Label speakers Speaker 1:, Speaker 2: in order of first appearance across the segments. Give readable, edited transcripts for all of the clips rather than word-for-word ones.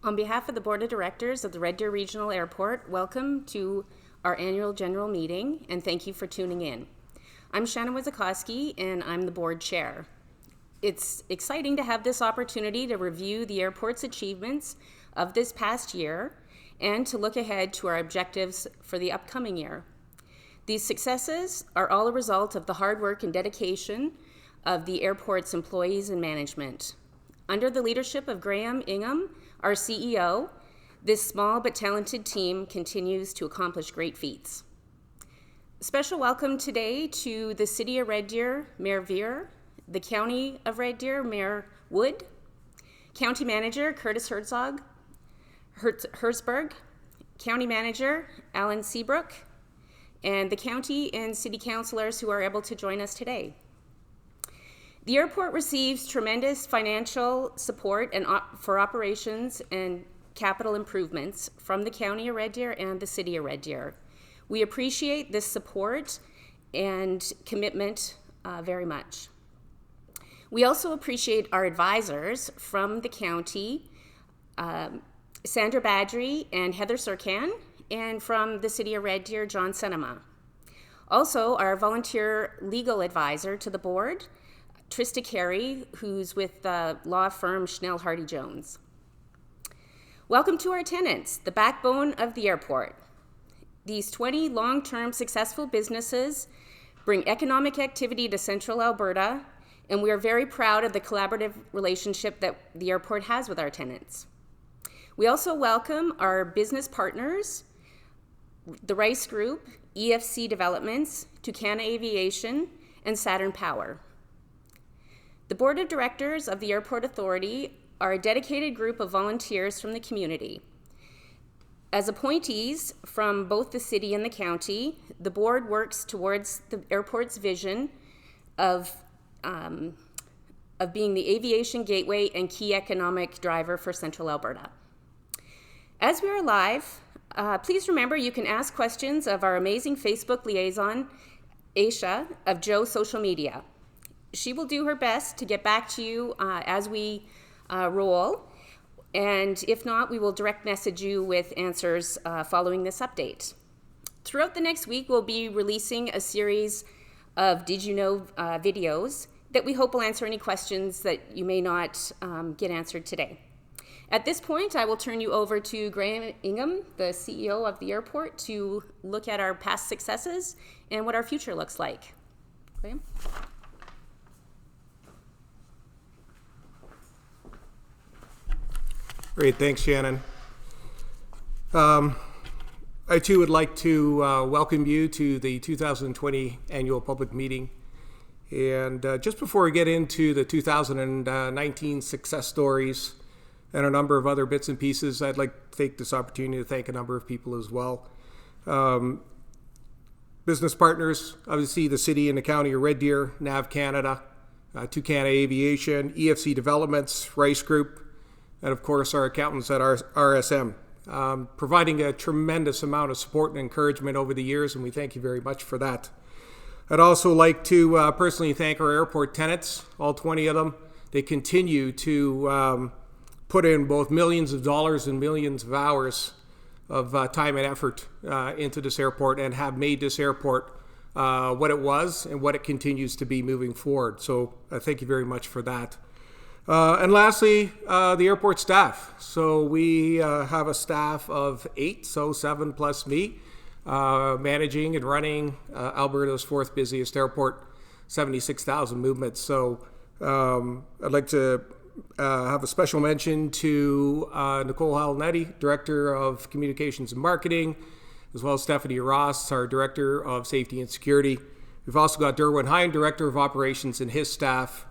Speaker 1: On behalf of the Board of Directors of the Red Deer Regional Airport, welcome to our annual general meeting, and thank you for tuning in. I'm Shannon Wizakowski, and I'm the board chair. It's exciting to have this opportunity to review the airport's achievements of this past year and to look ahead to our objectives for the upcoming year. These successes are all a result of the hard work and dedication of the airport's employees and management. Under the leadership of Graham Ingham, our CEO, this small but talented team continues to accomplish great feats. Special welcome today to the City of Red Deer, Mayor Veer, the County of Red Deer, Mayor Wood, County Manager Curtis Herzberg, County Manager Alan Seabrook, and the County and City Councilors who are able to join us today. The airport receives tremendous financial support for operations and capital improvements from the County of Red Deer and the City of Red Deer. We appreciate this support and commitment very much. We also appreciate our advisors from the county, Sandra Badry and Heather Surcan, and from the City of Red Deer, John Senema. Also, our volunteer legal advisor to the board, Trista Carey, who's with the law firm Schnell Hardy Jones. Welcome to our tenants, the backbone of the airport. These 20 long-term successful businesses bring economic activity to central Alberta, and we are very proud of the collaborative relationship that the airport has with our tenants. We also welcome our business partners, the Rice Group, EFC Developments, Toucan Aviation, and Saturn Power. The Board of Directors of the Airport Authority are a dedicated group of volunteers from the community. As appointees from both the city and the county, the board works towards the airport's vision of being the aviation gateway and key economic driver for Central Alberta. As we are live, please remember you can ask questions of our amazing Facebook liaison, Aisha of Joe Social Media. She will do her best to get back to you as we roll, and if not, we will direct message you with answers following this update. Throughout the next week, we'll be releasing a series of Did You Know videos that we hope will answer any questions that you may not get answered today. At this point, I will turn you over to Graham Ingham, the CEO of the airport, to look at our past successes and what our future looks like. Graham?
Speaker 2: Great, thanks, Shannon. I too would like to welcome you to the 2020 annual public meeting. And just before we get into the 2019 success stories and a number of other bits and pieces, I'd like to take this opportunity to thank a number of people as well. Business partners, obviously the City and the County of Red Deer, NAV Canada, Toucan Aviation, EFC Developments, Rice Group, and of course our accountants at RSM, providing a tremendous amount of support and encouragement over the years, and we thank you very much for that. I'd also like to personally thank our airport tenants, all 20 of them. They continue to put in both millions of dollars and millions of hours of time and effort into this airport and have made this airport what it was and what it continues to be moving forward. So thank you very much for that. And lastly, the airport staff. So we have a staff of 8, so 7 plus me, managing and running Alberta's 4th busiest airport, 76,000 movements. So I'd like to have a special mention to Nicole Halnetti, Director of Communications and Marketing, as well as Stephanie Ross, our Director of Safety and Security. We've also got Derwin Hine, Director of Operations, and his staff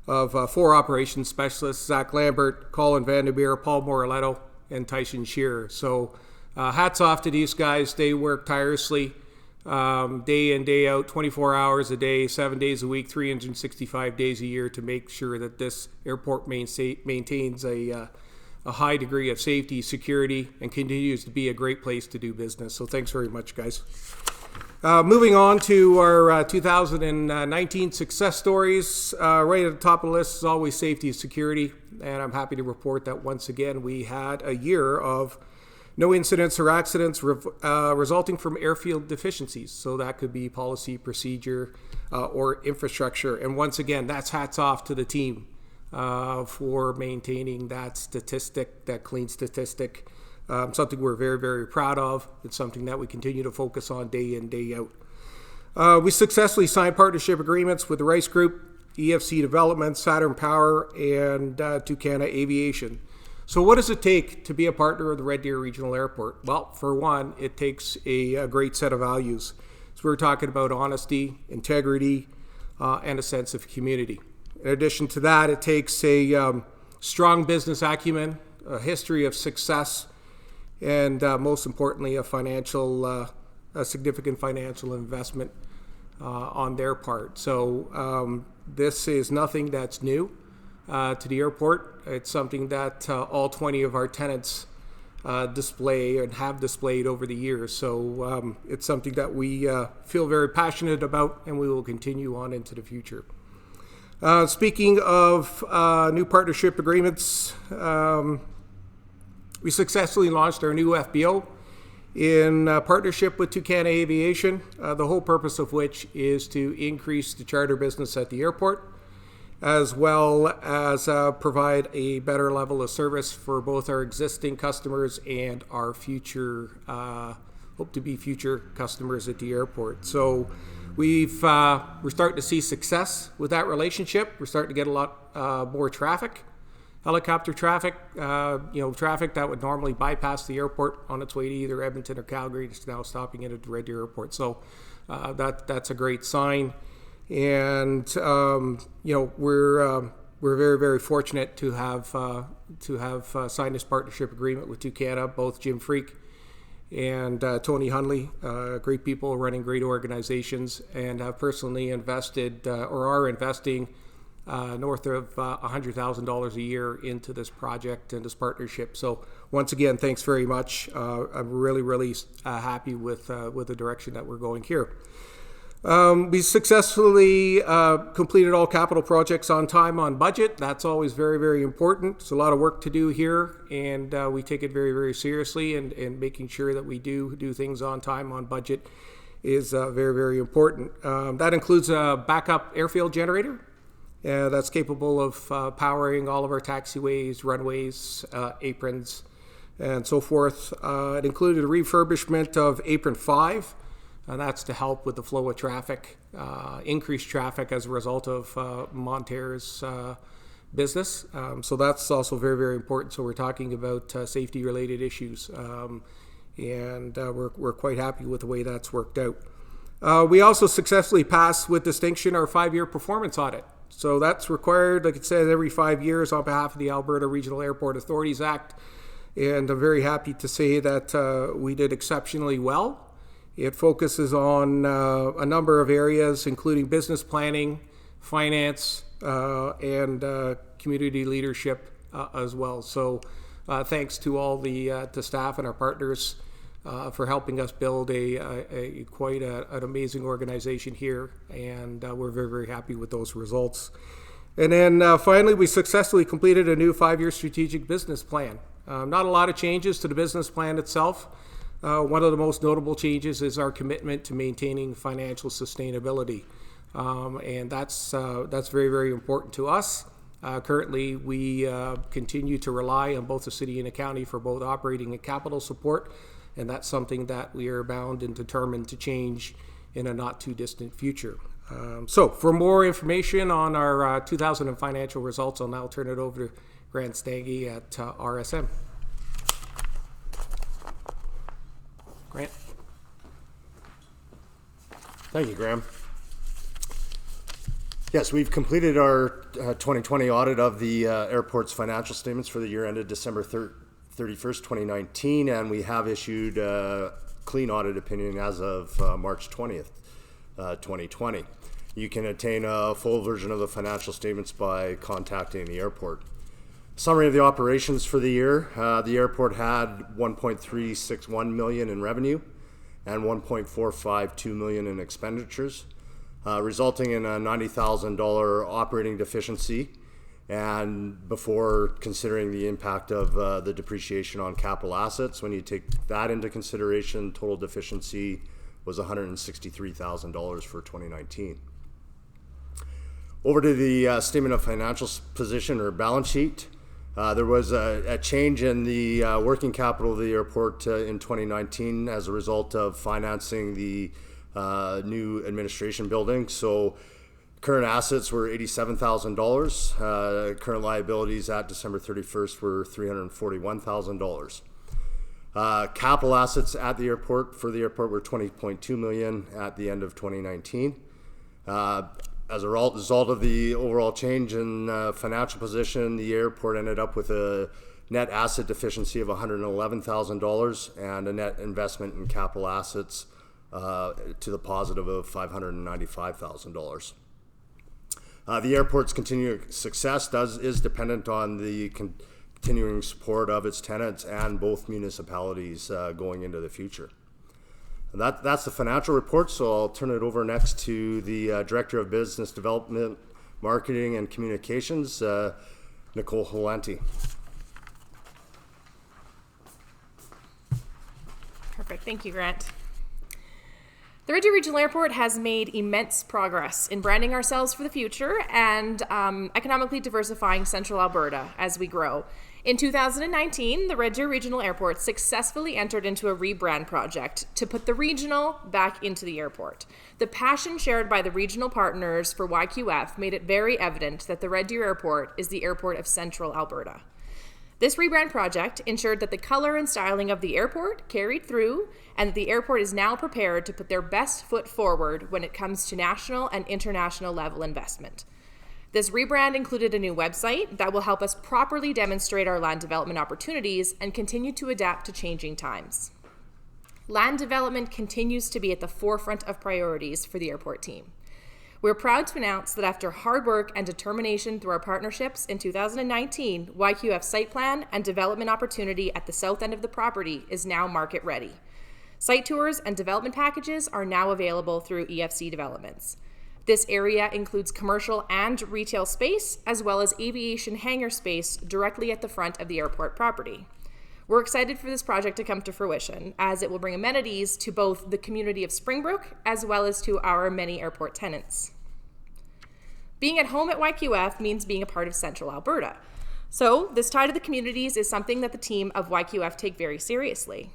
Speaker 2: of 4 operations specialists, Zach Lambert, Colin Vandermeer, Paul Moraletto, and Tyson Shearer. So hats off to these guys. They work tirelessly day in, day out, 24 hours a day, 7 days a week, 365 days a year to make sure that this airport maintains a high degree of safety, security, and continues to be a great place to do business. So thanks very much, guys. Moving on to our 2019 success stories, right at the top of the list is always safety and security, and I'm happy to report that once again we had a year of no incidents or accidents resulting from airfield deficiencies. So that could be policy, procedure, or infrastructure. And once again, that's hats off to the team for maintaining that statistic, that clean statistic. Something we're very, very proud of. It's something that we continue to focus on day in, day out. We successfully signed partnership agreements with the Rice Group, EFC Development, Saturn Power, and Toucan Aviation. So what does it take to be a partner of the Red Deer Regional Airport? Well, for one, it takes a great set of values. So we're talking about honesty, integrity, and a sense of community. In addition to that, it takes a strong business acumen, a history of success, and most importantly, a significant financial investment on their part. So this is nothing that's new to the airport. It's something that all 20 of our tenants display and have displayed over the years. So it's something that we feel very passionate about, and we will continue on into the future. Speaking of new partnership agreements, we successfully launched our new FBO in partnership with Toucan Aviation, the whole purpose of which is to increase the charter business at the airport, as well as provide a better level of service for both our existing customers and our future, hope to be future customers at the airport. So we're starting to see success with that relationship. We're starting to get a lot more traffic. Helicopter traffic, traffic that would normally bypass the airport on its way to either Edmonton or Calgary is now stopping in at the Red Deer Airport. So that's a great sign, and we're very, very fortunate to have signed this partnership agreement with Toucan. Both Jim Freak and Tony Hunley, great people running great organizations, and have personally invested or are investing north of $100,000 a year into this project and this partnership. So once again, thanks very much. I'm really, really happy with the direction that we're going here. We successfully completed all capital projects on time, on budget. That's always very, very important. There's a lot of work to do here, and we take it very, very seriously, and making sure that we do things on time, on budget is very, very important. That includes a backup airfield generator. That's capable of powering all of our taxiways, runways, aprons, and so forth. It included a refurbishment of Apron 5, and that's to help with the flow of traffic, increased traffic as a result of Monterre's business. So that's also very, very important. So we're talking about safety-related issues, and we're quite happy with the way that's worked out. We also successfully passed with distinction our 5-year performance audit. So that's required, like it says, every 5 years on behalf of the Alberta Regional Airport Authorities Act. And I'm very happy to say that we did exceptionally well. It focuses on a number of areas, including business planning, finance, and community leadership as well. So thanks to all the staff and our partners for helping us build quite an amazing organization here, and we're very, very happy with those results. And then finally, we successfully completed a new 5-year strategic business plan. Not a lot of changes to the business plan itself. One of the most notable changes is our commitment to maintaining financial sustainability, and that's very, very important to us. Currently, we continue to rely on both the city and the county for both operating and capital support, and that's something that we are bound and determined to change in a not too distant future. So for more information on our 2000 financial results, I'll now turn it over to Grant Stange at RSM. Grant.
Speaker 3: Thank you, Graham. Yes, we've completed our 2020 audit of the airport's financial statements for the year ended December 31st, 2019, and we have issued a clean audit opinion as of March 20th, 2020. You can obtain a full version of the financial statements by contacting the airport. Summary of the operations for the year. The airport had $1.361 million in revenue and $1.452 million in expenditures, resulting in a $90,000 operating deficiency. And before considering the impact of the depreciation on capital assets, when you take that into consideration, total deficiency was $163,000 for 2019. Over to the statement of financial position or balance sheet. There was a change in the working capital of the airport in 2019 as a result of financing the new administration building. So current assets were $87,000. Current liabilities at December 31st were $341,000. Capital assets at the airport for the airport were $20.2 million at the end of 2019. As a result of the overall change in financial position, the airport ended up with a net asset deficiency of $111,000 and a net investment in capital assets to the positive of $595,000. The airport's continued success is dependent on the continuing support of its tenants and both municipalities going into the future. And that's the financial report, so I'll turn it over next to the Director of Business Development, Marketing and Communications, Nicole Hollanti.
Speaker 4: Perfect, thank you, Grant. The Red Deer Regional Airport has made immense progress in branding ourselves for the future and economically diversifying Central Alberta as we grow. In 2019, the Red Deer Regional Airport successfully entered into a rebrand project to put the regional back into the airport. The passion shared by the regional partners for YQF made it very evident that the Red Deer Airport is the airport of Central Alberta. This rebrand project ensured that the color and styling of the airport carried through and that the airport is now prepared to put their best foot forward when it comes to national and international level investment. This rebrand included a new website that will help us properly demonstrate our land development opportunities and continue to adapt to changing times. Land development continues to be at the forefront of priorities for the airport team. We're proud to announce that after hard work and determination through our partnerships in 2019, YQF's site plan and development opportunity at the south end of the property is now market ready. Site tours and development packages are now available through EFC Developments. This area includes commercial and retail space, as well as aviation hangar space directly at the front of the airport property. We're excited for this project to come to fruition, as it will bring amenities to both the community of Springbrook, as well as to our many airport tenants. Being at home at YQF means being a part of Central Alberta. So this tie to the communities is something that the team of YQF take very seriously.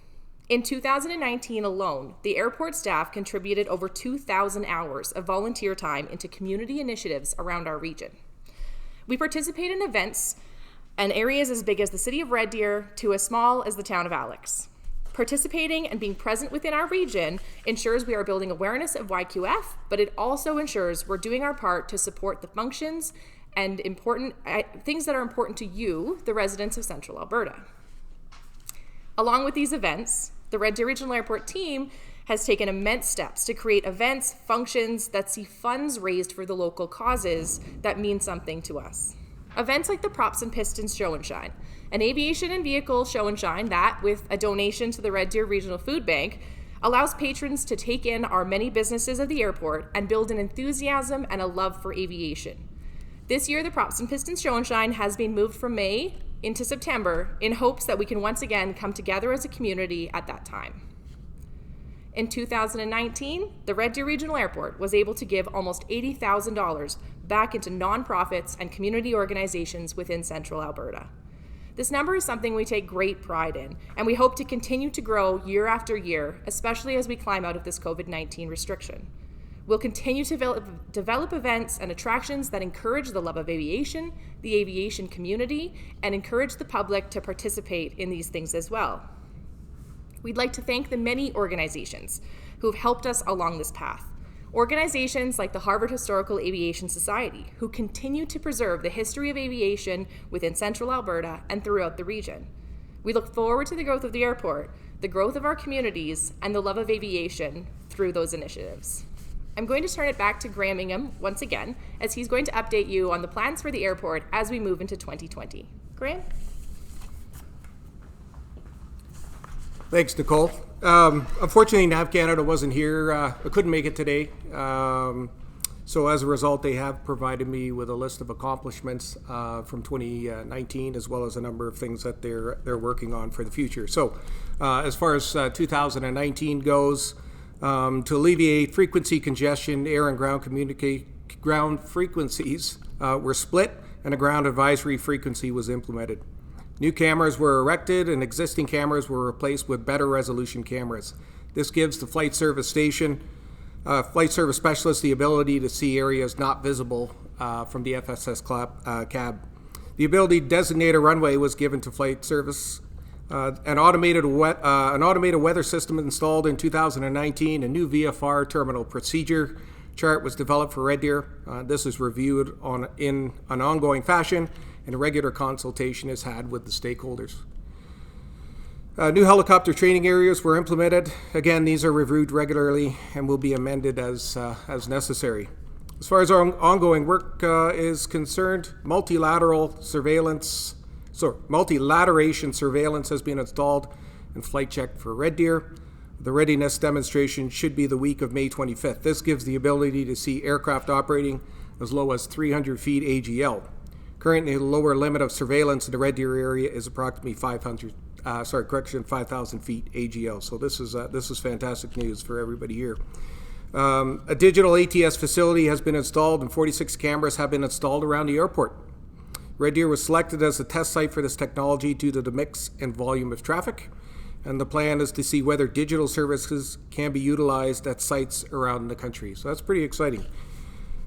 Speaker 4: In 2019 alone, the airport staff contributed over 2,000 hours of volunteer time into community initiatives around our region. We participate in events and areas as big as the city of Red Deer to as small as the town of Alex. Participating and being present within our region ensures we are building awareness of YQF, but it also ensures we're doing our part to support the functions and important things that are important to you, the residents of Central Alberta. Along with these events, the Red Deer Regional Airport team has taken immense steps to create events, functions that see funds raised for the local causes that mean something to us. Events like the Props and Pistons Show and Shine, an aviation and vehicle show and shine that, with a donation to the Red Deer Regional Food Bank, allows patrons to take in our many businesses of the airport and build an enthusiasm and a love for aviation. This year, the Props and Pistons Show and Shine has been moved from May into September in hopes that we can once again come together as a community at that time. In 2019, the Red Deer Regional Airport was able to give almost $80,000 back into nonprofits and community organizations within Central Alberta. This number is something we take great pride in, and we hope to continue to grow year after year, especially as we climb out of this COVID-19 restriction. We'll continue to develop events and attractions that encourage the love of aviation, the aviation community, and encourage the public to participate in these things as well. We'd like to thank the many organizations who have helped us along this path. Organizations like the Harvard Historical Aviation Society, who continue to preserve the history of aviation within Central Alberta and throughout the region. We look forward to the growth of the airport, the growth of our communities, and the love of aviation through those initiatives. I'm going to turn it back to Graham Ingham once again, as he's going to update you on the plans for the airport as we move into 2020. Graham?
Speaker 2: Thanks, Nicole. Unfortunately, NAV Canada wasn't here. I couldn't make it today. So as a result, they have provided me with a list of accomplishments from 2019, as well as a number of things that they're working on for the future. So as far as 2019 goes, to alleviate frequency congestion, air and ground frequencies were split, and a ground advisory frequency was implemented. New cameras were erected, and existing cameras were replaced with better resolution cameras. This gives the flight service specialist the ability to see areas not visible from the FSS cab. The ability to designate a runway was given to flight service. An automated weather system installed in 2019. A new VFR terminal procedure chart was developed for Red Deer. This is reviewed in an ongoing fashion, and a regular consultation is had with the stakeholders. New helicopter training areas were implemented. Again, these are reviewed regularly and will be amended as necessary. As far as our ongoing work is concerned, multilateration surveillance has been installed and flight checked for Red Deer. The readiness demonstration should be the week of May 25th. This gives the ability to see aircraft operating as low as 300 feet AGL. Currently, the lower limit of surveillance in the Red Deer area is approximately 5,000 feet AGL. So this is fantastic news for everybody here. A digital ATS facility has been installed, and 46 cameras have been installed around the airport. Red Deer was selected as a test site for this technology due to the mix and volume of traffic, and the plan is to see whether digital services can be utilized at sites around the country. So that's pretty exciting.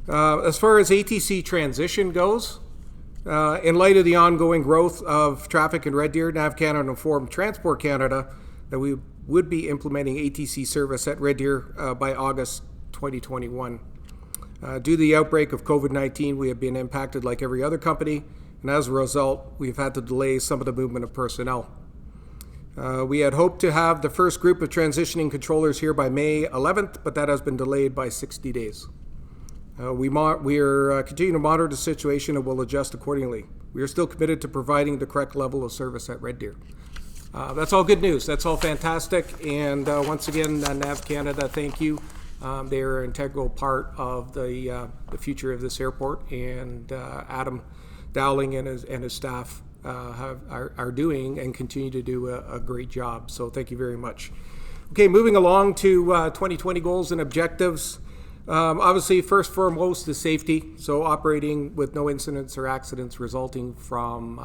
Speaker 2: As far as ATC Transition goes, in light of the ongoing growth of traffic in Red Deer, NAV Canada informed Transport Canada that we would be implementing ATC service at Red Deer by August 2021. Due to the outbreak of COVID-19, we have been impacted like every other company, and as a result, we've had to delay some of the movement of personnel. We had hoped to have the first group of transitioning controllers here by May 11th, but that has been delayed by 60 days. We are continuing to monitor the situation and will adjust accordingly. We are still committed to providing the correct level of service at Red Deer. That's all good news. That's all fantastic. And once again, NAV Canada, thank you. They are an integral part of the future of this airport. And Adam Dowling and his staff are doing and continue to do a great job. So thank you very much. Okay, moving along to 2020 goals and objectives. Obviously, first foremost is safety. So operating with no incidents or accidents resulting from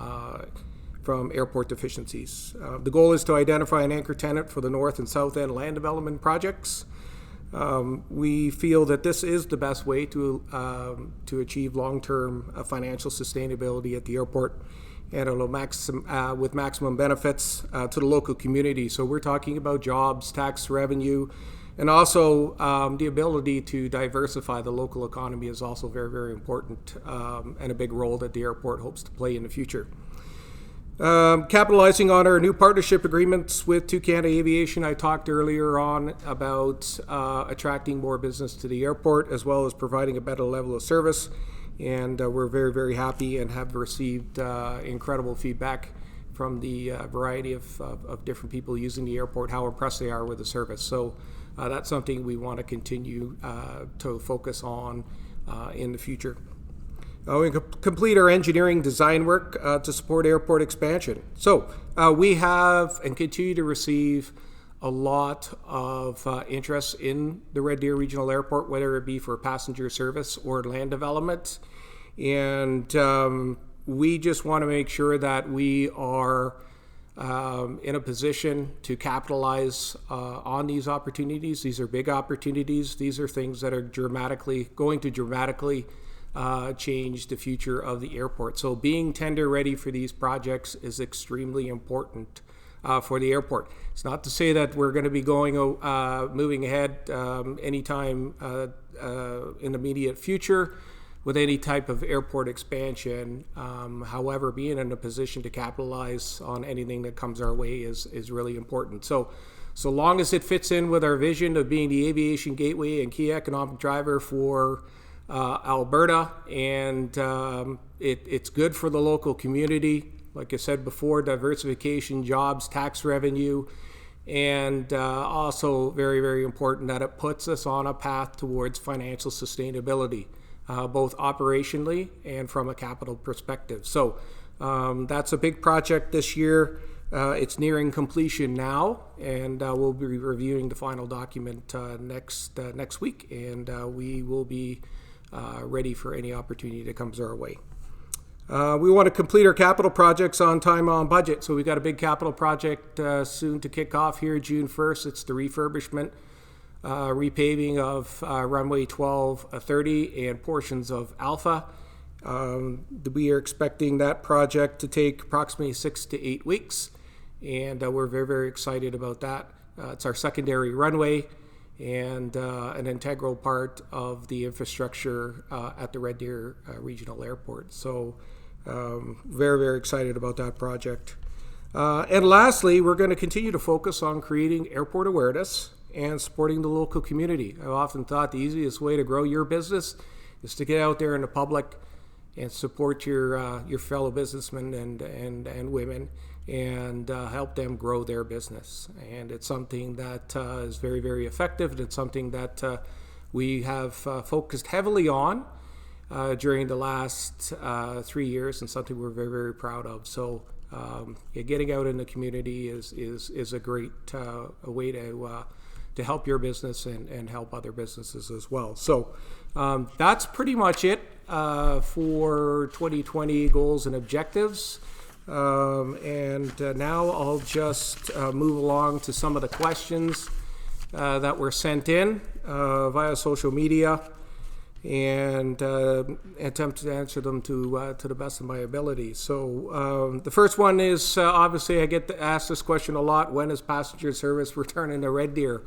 Speaker 2: airport deficiencies. The goal is to identify an anchor tenant for the north and south end land development projects. We feel that this is the best way to achieve long-term financial sustainability at the airport, and it'll with maximum benefits to the local community. So we're talking about jobs, tax revenue, and also the ability to diversify the local economy is also very, very important, and a big role that the airport hopes to play in the future. Capitalizing on our new partnership agreements with Toucan Aviation, I talked earlier on about attracting more business to the airport as well as providing a better level of service. And we're very, very happy and have received incredible feedback from the variety of different people using the airport, how impressed they are with the service. So that's something we want to continue to focus on in the future. We complete our engineering design work to support airport expansion. So we have and continue to receive a lot of interest in the Red Deer Regional Airport, whether it be for passenger service or land development. And we just want to make sure that we are in a position to capitalize on these opportunities. These are big opportunities. These are things that are going to dramatically change the future of the airport. So being tender ready for these projects is extremely important for the airport. It's not to say that we're going to be moving ahead anytime in the immediate future with any type of airport expansion. However, being in a position to capitalize on anything that comes our way is really important. So long as it fits in with our vision of being the aviation gateway and key economic driver for Alberta, and it's good for the local community. Like I said before, diversification, jobs, tax revenue, And also very, very important that it puts us on a path towards financial sustainability, both operationally and from a capital perspective. So that's a big project this year. It's nearing completion now, and we'll be reviewing the final document next week, and we will be ready for any opportunity that comes our way. We want to complete our capital projects on time, on budget. So we've got a big capital project soon to kick off here, June 1st. It's the refurbishment, repaving of runway 1230 and portions of Alpha. We are expecting that project to take approximately 6 to 8 weeks, and we're very, very excited about that. It's our secondary runway and an integral part of the infrastructure at the Red Deer Regional Airport. So very, very excited about that project. And lastly, we're going to continue to focus on creating airport awareness and supporting the local community. I've often thought the easiest way to grow your business is to get out there in the public and support your fellow businessmen and women, and help them grow their business. And it's something that is very, very effective, and it's something that we have focused heavily on during the last 3 years, and something we're very, very proud of. So getting out in the community is a great way to help your business and help other businesses as well. So that's pretty much it for 2020 goals and objectives. And now I'll just move along to some of the questions that were sent in via social media, and attempt to answer them to the best of my ability. So the first one is, obviously I get asked this question a lot: when is passenger service returning to Red Deer?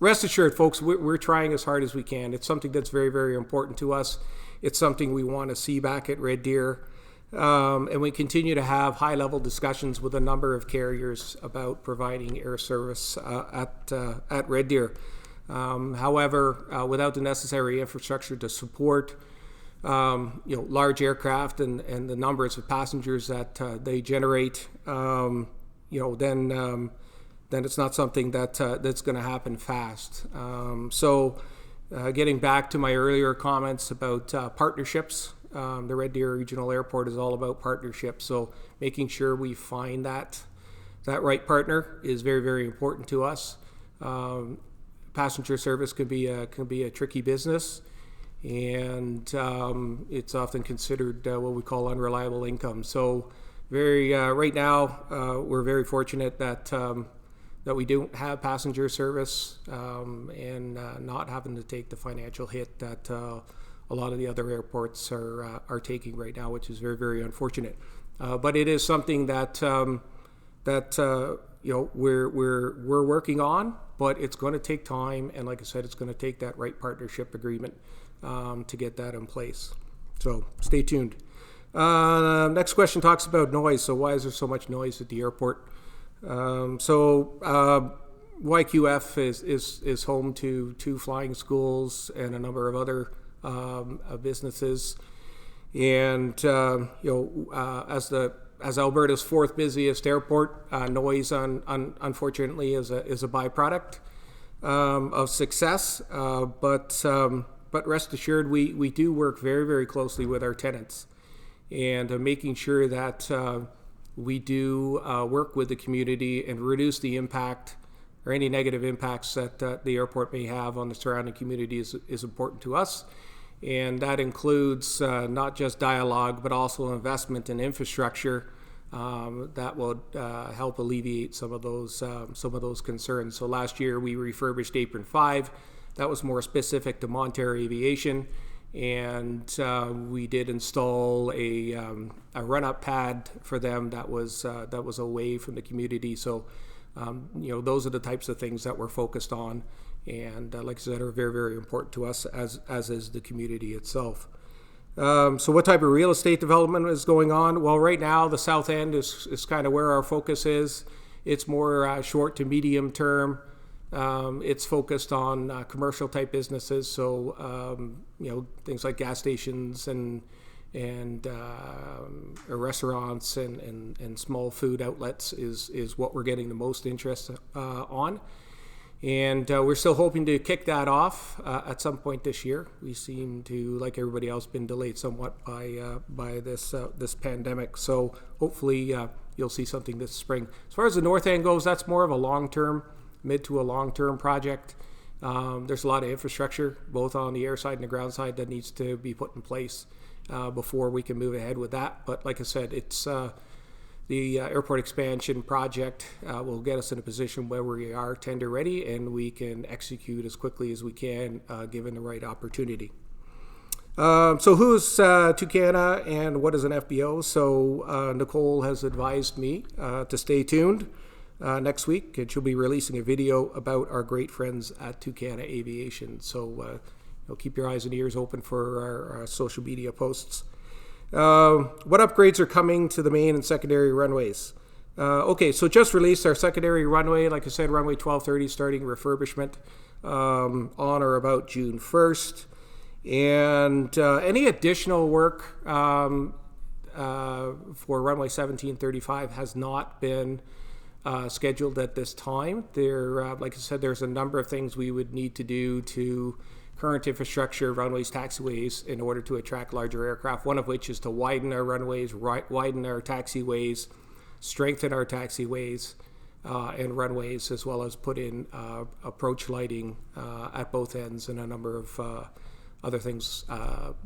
Speaker 2: Rest assured, folks, we're trying as hard as we can. It's something that's very, very important to us. It's something we want to see back at Red Deer. And we continue to have high-level discussions with a number of carriers about providing air service at Red Deer. However, without the necessary infrastructure to support large aircraft and the numbers of passengers that they generate, then it's not something that's going to happen fast. So getting back to my earlier comments about partnerships, the Red Deer Regional Airport is all about partnerships. So making sure we find that right partner is very, very important to us. Passenger service can be a tricky business, and it's often considered what we call unreliable income. So right now we're very fortunate that we don't have passenger service and not having to take the financial hit that a lot of the other airports are taking right now, which is very, very unfortunate. But it is something that we're working on, but it's going to take time, and like I said, it's going to take that right partnership agreement to get that in place. So stay tuned. Next question talks about noise. So why is there so much noise at the airport? YQF is home to 2 flying schools and a number of other businesses, and as Alberta's 4th busiest airport, noise unfortunately is a byproduct of success. But rest assured, we do work very, very closely with our tenants, and making sure that we do work with the community and reduce the impact or any negative impacts that the airport may have on the surrounding community is important to us. And that includes not just dialogue, but also investment in infrastructure that will help alleviate some of those concerns. So last year we refurbished Apron 5. That was more specific to Multilateral Aviation, and we did install a run-up pad for them that was away from the community. So those are the types of things that we're focused on, and like I said, are very, very important to us, as is the community itself. So what type of real estate development is going on? Well, right now the South End is kind of where our focus is. It's more short to medium term. It's focused on commercial type businesses, so things like gas stations and and restaurants and small food outlets is what we're getting the most interest on. And we're still hoping to kick that off at some point this year. We seem to, like everybody else, been delayed somewhat by this pandemic. So hopefully you'll see something this spring. As far as the north end goes, that's more of a mid to a long-term project. There's a lot of infrastructure, both on the air side and the ground side, that needs to be put in place before we can move ahead with that. But like I said, it's the airport expansion project will get us in a position where we are tender ready and we can execute as quickly as we can given the right opportunity. So who's Toucan and what is an FBO? So Nicole has advised me to stay tuned next week, and she'll be releasing a video about our great friends at Toucan Aviation. So keep your eyes and ears open for our social media posts. What upgrades are coming to the main and secondary runways? Okay, so just released our secondary runway. Like I said, runway 1230 starting refurbishment on or about June 1st. And any additional work for runway 1735 has not been scheduled at this time. Like I said, there's a number of things we would need to do to current infrastructure, runways, taxiways, in order to attract larger aircraft, one of which is to widen our runways, widen our taxiways, strengthen our taxiways and runways, as well as put in approach lighting at both ends and a number of other things,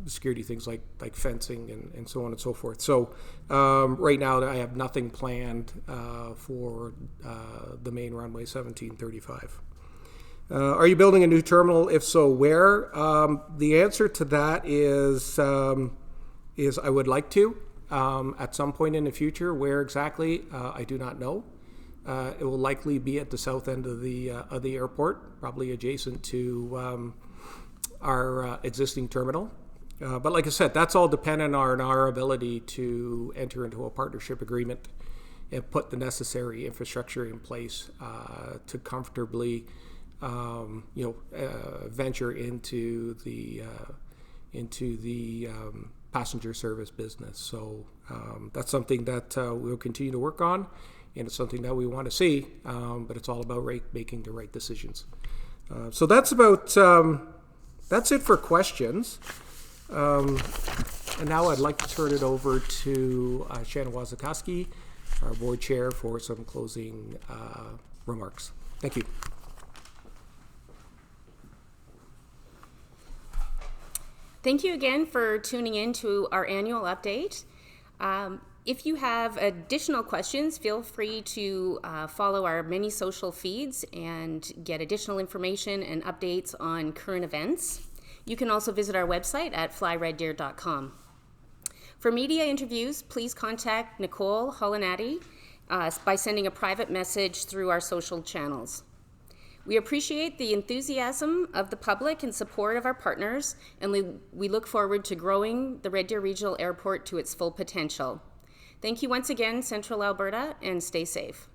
Speaker 2: security things like fencing and so on and so forth. So right now I have nothing planned for the main runway 1735. Are you building a new terminal? If so, where? The answer to that is I would like to at some point in the future. Where exactly, I do not know. It will likely be at the south end of the airport, probably adjacent to our existing terminal. But like I said, that's all dependent on our ability to enter into a partnership agreement and put the necessary infrastructure in place to comfortably venture into the passenger service business. So that's something that we'll continue to work on, and it's something that we want to see. But it's all about making the right decisions. So that's it for questions. And now I'd like to turn it over to Shannon Wazakowski, our board chair, for some closing remarks. Thank you.
Speaker 1: Thank you again for tuning in to our annual update. If you have additional questions, feel free to follow our many social feeds and get additional information and updates on current events. You can also visit our website at flyreddeer.com. For media interviews, please contact Nicole Hollanati by sending a private message through our social channels. We appreciate the enthusiasm of the public and support of our partners, and we look forward to growing the Red Deer Regional Airport to its full potential. Thank you once again, Central Alberta, and stay safe.